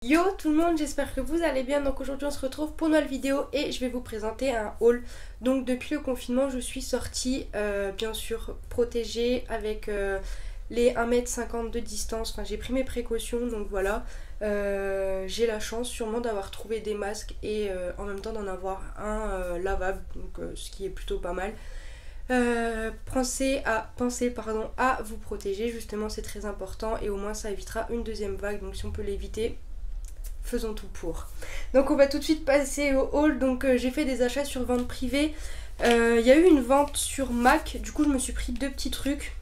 Yo tout le monde, j'espère que vous allez bien. Donc aujourd'hui on se retrouve pour une nouvelle vidéo et je vais vous présenter un haul. Donc depuis le confinement je suis sortie bien sûr protégée avec les 1,50 m de distance. Enfin j'ai pris mes précautions donc voilà. J'ai la chance sûrement d'avoir trouvé des masques et en même temps d'en avoir un lavable, donc ce qui est plutôt pas mal. Pensez à vous protéger, justement c'est très important et au moins ça évitera une deuxième vague, donc si on peut l'éviter, faisons tout pour. Donc on va tout de suite passer au haul. Donc j'ai fait des achats sur vente privée. Il y a eu une vente sur Mac, du coup je me suis pris deux petits trucs.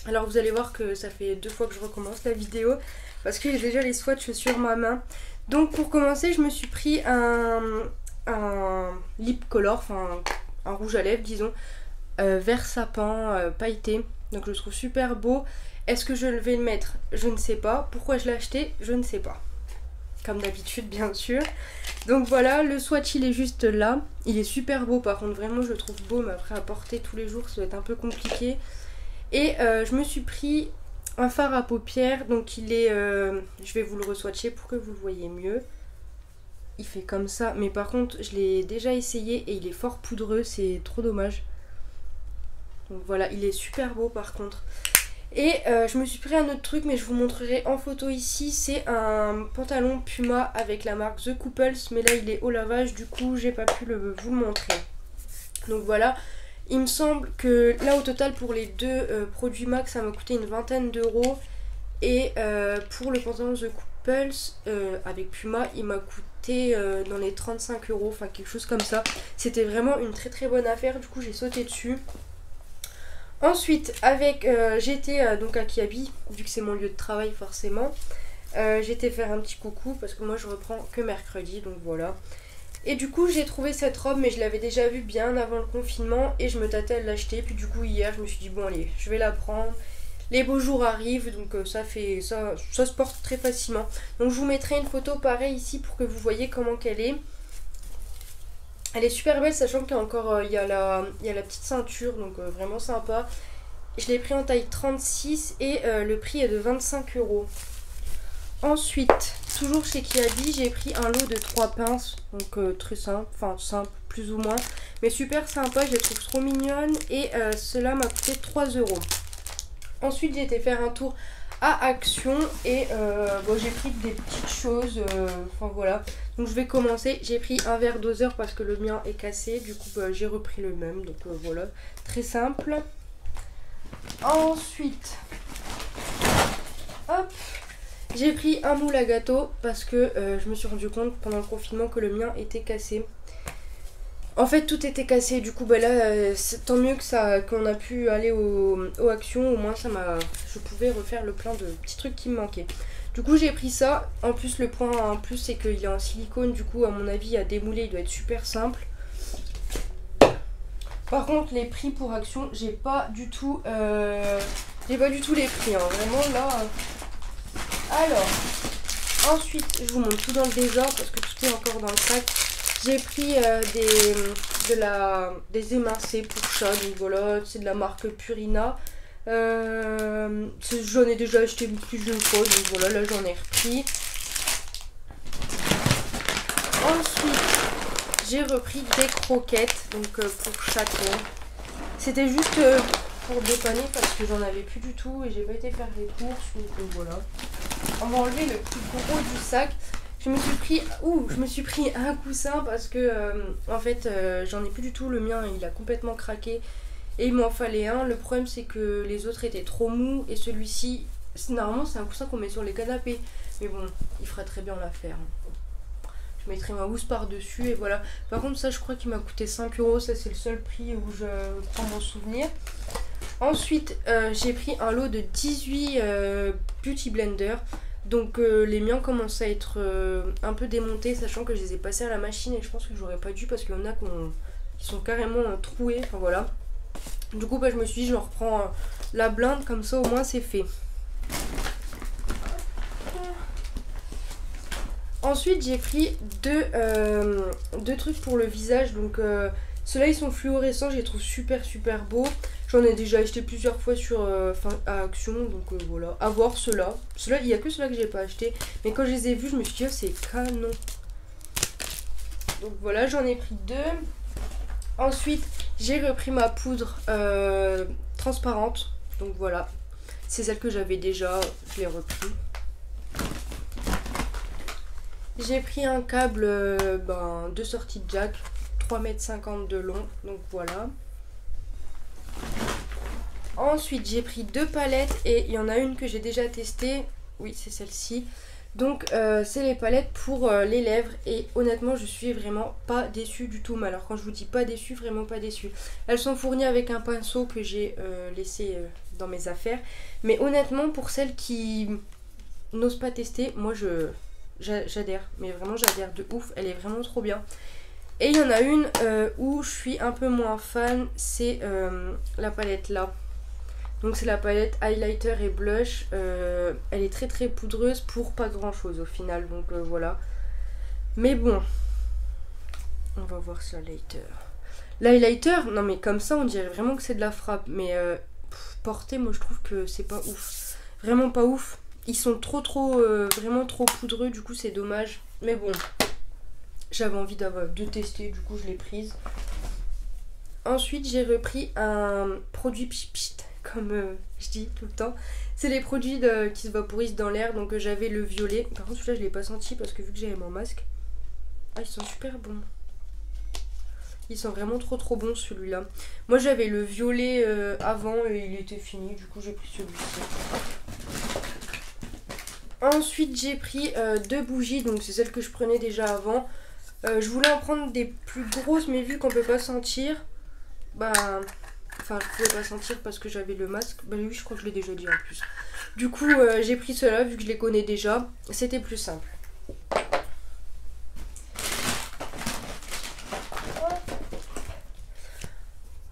Alors vous allez voir que ça fait 2 fois que je recommence la vidéo parce que j'ai déjà les swatchs sur ma main. Donc pour commencer je me suis pris un lip color, enfin un rouge à lèvres disons, vert sapin pailleté. Donc je le trouve super beau. Est-ce que je vais le mettre? Je ne sais pas. Pourquoi je l'ai acheté? Je ne sais pas. Comme d'habitude bien sûr. Donc voilà, le swatch il est juste là. Il est super beau par contre, vraiment je le trouve beau, mais après à porter tous les jours ça va être un peu compliqué. Et je me suis pris un fard à paupières. Donc il est, je vais vous le re-swatcher pour que vous le voyez mieux. Il fait comme ça, mais par contre je l'ai déjà essayé et il est fort poudreux, c'est trop dommage. Donc voilà, il est super beau par contre. Et je me suis pris un autre truc mais je vous montrerai en photo ici. C'est un pantalon Puma avec la marque The Couples, mais là il est au lavage, du coup j'ai pas pu vous le montrer. Donc voilà, il me semble que là au total pour les deux produits Max ça m'a coûté une vingtaine d'euros. Et pour le pantalon The Couples avec Puma il m'a coûté dans les 35 euros, enfin quelque chose comme ça. C'était vraiment une très très bonne affaire, du coup j'ai sauté dessus. Ensuite, avec j'étais donc à Kiabi, vu que c'est mon lieu de travail forcément. J'étais faire un petit coucou parce que moi je reprends que mercredi, donc voilà. Et du coup j'ai trouvé cette robe, mais je l'avais déjà vue bien avant le confinement et je me tâtais à l'acheter. Puis du coup hier je me suis dit bon allez, je vais la prendre. Les beaux jours arrivent, donc ça se porte très facilement. Donc je vous mettrai une photo pareil ici pour que vous voyez comment qu'elle est. Elle est super belle, sachant qu'il y a encore il y a la petite ceinture, donc vraiment sympa. Je l'ai pris en taille 36 et le prix est de 25 euros. Ensuite, toujours chez Kiabi, j'ai pris un lot de 3 pinces, donc très simple, enfin simple plus ou moins, mais super sympa, je les trouve trop mignonnes et cela m'a coûté 3 euros. Ensuite, j'ai été faire un tour à Action et bon, j'ai pris des petites choses, enfin voilà. Donc je vais commencer, j'ai pris un verre doseur parce que le mien est cassé, du coup bah, j'ai repris le même, donc voilà, très simple. Ensuite, hop, j'ai pris un moule à gâteau parce que je me suis rendu compte pendant le confinement que le mien était cassé. En fait tout était cassé, du coup bah là tant mieux que ça, qu'on a pu aller au Action, au moins je pouvais refaire le plein de petits trucs qui me manquaient. Du coup j'ai pris ça, en plus le point en plus c'est qu'il est en silicone, du coup à mon avis à démouler il doit être super simple. Par contre les prix pour Action j'ai pas du tout les prix hein. Vraiment là. Alors ensuite je vous montre tout dans le désordre parce que tout est encore dans le sac. J'ai pris des émincés pour chat, donc voilà, c'est de la marque Purina. J'en ai déjà acheté plus d'une fois, donc voilà, là j'en ai repris. Ensuite, j'ai repris des croquettes, donc pour chaton. C'était juste pour dépanner parce que j'en avais plus du tout et j'ai pas été faire des courses, donc voilà. On va enlever le plus gros du sac. Je me suis pris un coussin parce que en fait j'en ai plus du tout, le mien il a complètement craqué et il m'en fallait un. Le problème c'est que les autres étaient trop mous et celui-ci, normalement c'est un coussin qu'on met sur les canapés, mais bon il fera très bien l'affaire. Je mettrai ma housse par dessus et voilà. Par contre ça je crois qu'il m'a coûté 5 euros, ça c'est le seul prix où je prends mon souvenir. Ensuite j'ai pris un lot de 18 beauty blender. Donc les miens commencent à être un peu démontés, sachant que je les ai passés à la machine et je pense que j'aurais pas dû parce qu'il y en a qui sont carrément troués, enfin voilà. Du coup bah, je me suis dit je reprends la blinde, comme ça au moins c'est fait. Ensuite j'ai pris deux trucs pour le visage, donc ceux-là ils sont fluorescents, je les trouve super beaux. J'en ai déjà acheté plusieurs fois sur à Action, donc voilà. À voir ceux-là. Ceux-là, il n'y a que ceux-là que j'ai pas acheté. Mais quand je les ai vus, je me suis dit, oh, c'est canon. Donc voilà, j'en ai pris 2. Ensuite, j'ai repris ma poudre transparente. Donc voilà, c'est celle que j'avais déjà, je l'ai repris. J'ai pris un câble de sortie de jack, 3,50 m de long, donc voilà. Ensuite, j'ai pris 2 palettes et il y en a une que j'ai déjà testée. Oui, c'est celle-ci. Donc, c'est les palettes pour les lèvres. Et honnêtement, je suis vraiment pas déçue du tout. Mais alors, quand je vous dis pas déçue, vraiment pas déçue. Elles sont fournies avec un pinceau que j'ai laissé dans mes affaires. Mais honnêtement, pour celles qui n'osent pas tester, moi, j'adhère. Mais vraiment, j'adhère de ouf. Elle est vraiment trop bien. Et il y en a une où je suis un peu moins fan. C'est la palette là. Donc c'est la palette highlighter et blush, elle est très très poudreuse pour pas grand chose au final, donc voilà. Mais bon, on va voir ce highlighter. L'highlighter, non mais comme ça on dirait vraiment que c'est de la frappe, mais porté moi je trouve que c'est pas ouf. Vraiment pas ouf, ils sont vraiment trop poudreux, du coup c'est dommage. Mais bon, j'avais envie de tester, du coup je l'ai prise. Ensuite j'ai repris un produit pchit, comme je dis tout le temps. C'est les produits qui se vaporisent dans l'air. Donc j'avais le violet. Par contre celui-là je l'ai pas senti parce que vu que j'avais mon masque. Ah, ils sont super bons. Ils sont vraiment trop bons celui-là. Moi j'avais le violet avant et il était fini. Du coup j'ai pris celui-ci. Ensuite j'ai pris 2 bougies. Donc c'est celles que je prenais déjà avant. Je voulais en prendre des plus grosses, mais vu qu'on peut pas sentir, enfin je pouvais pas sentir parce que j'avais le masque. Bah oui, je crois que je l'ai déjà dit en plus. Du coup j'ai pris ceux-là vu que je les connais déjà. C'était plus simple.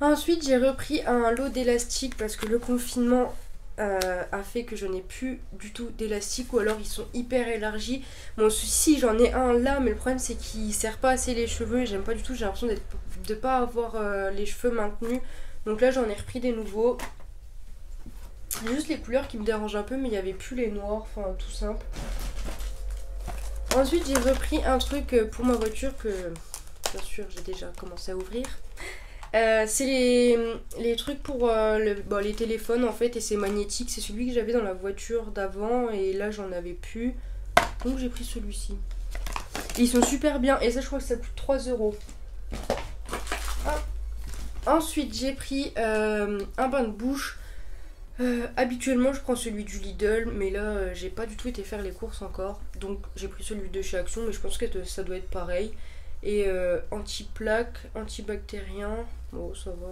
Ensuite j'ai repris un lot d'élastiques parce que le confinement a fait que je n'ai plus du tout d'élastique, ou alors ils sont hyper élargis. Bon, si j'en ai un là, mais le problème c'est qu'il serre pas assez les cheveux et j'aime pas du tout. J'ai l'impression de pas avoir les cheveux maintenus. Donc là j'en ai repris des nouveaux. Il y a juste les couleurs qui me dérangent un peu, mais il n'y avait plus les noirs, enfin tout simple. Ensuite j'ai repris un truc pour ma voiture que bien sûr j'ai déjà commencé à ouvrir. C'est les trucs pour les téléphones en fait, et c'est magnétique. C'est celui que j'avais dans la voiture d'avant et là j'en avais plus. Donc j'ai pris celui-ci. Ils sont super bien et ça je crois que ça coûte 3 €. Ensuite j'ai pris un bain de bouche. Habituellement je prends celui du Lidl, mais là j'ai pas du tout été faire les courses encore. Donc j'ai pris celui de chez Action, mais je pense que ça doit être pareil. Et anti-plaque, antibactérien. Bon, ça va.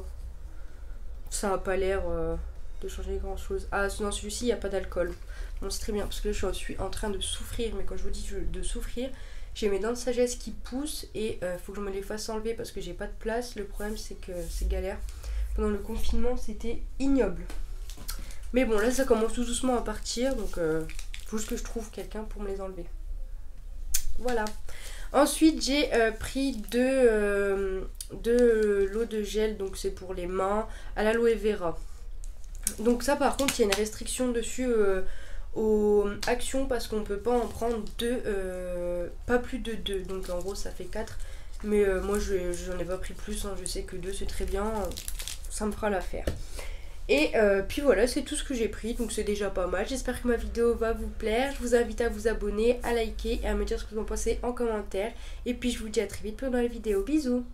Ça a pas l'air de changer grand chose. Ah, dans celui-ci, il n'y a pas d'alcool. Bon, c'est très bien parce que là, je suis en train de souffrir. Mais quand je vous dis de souffrir, j'ai mes dents de sagesse qui poussent et faut que je me les fasse enlever parce que j'ai pas de place. Le problème, c'est que c'est galère. Pendant le confinement, c'était ignoble. Mais bon, là, ça commence tout doucement à partir. Donc, faut juste que je trouve quelqu'un pour me les enlever. Voilà. Ensuite j'ai pris deux lots de gel, donc c'est pour les mains, à l'aloe vera. Donc ça par contre il y a une restriction dessus aux actions parce qu'on peut pas en prendre pas plus de 2. Donc en gros ça fait 4. Mais moi j'en ai pas pris plus, hein. Je sais que 2 c'est très bien, ça me fera l'affaire. Et puis voilà, c'est tout ce que j'ai pris, donc c'est déjà pas mal. J'espère que ma vidéo va vous plaire. Je vous invite à vous abonner, à liker et à me dire ce que vous en pensez en commentaire. Et puis je vous dis à très vite pour une nouvelle vidéo. Bisous!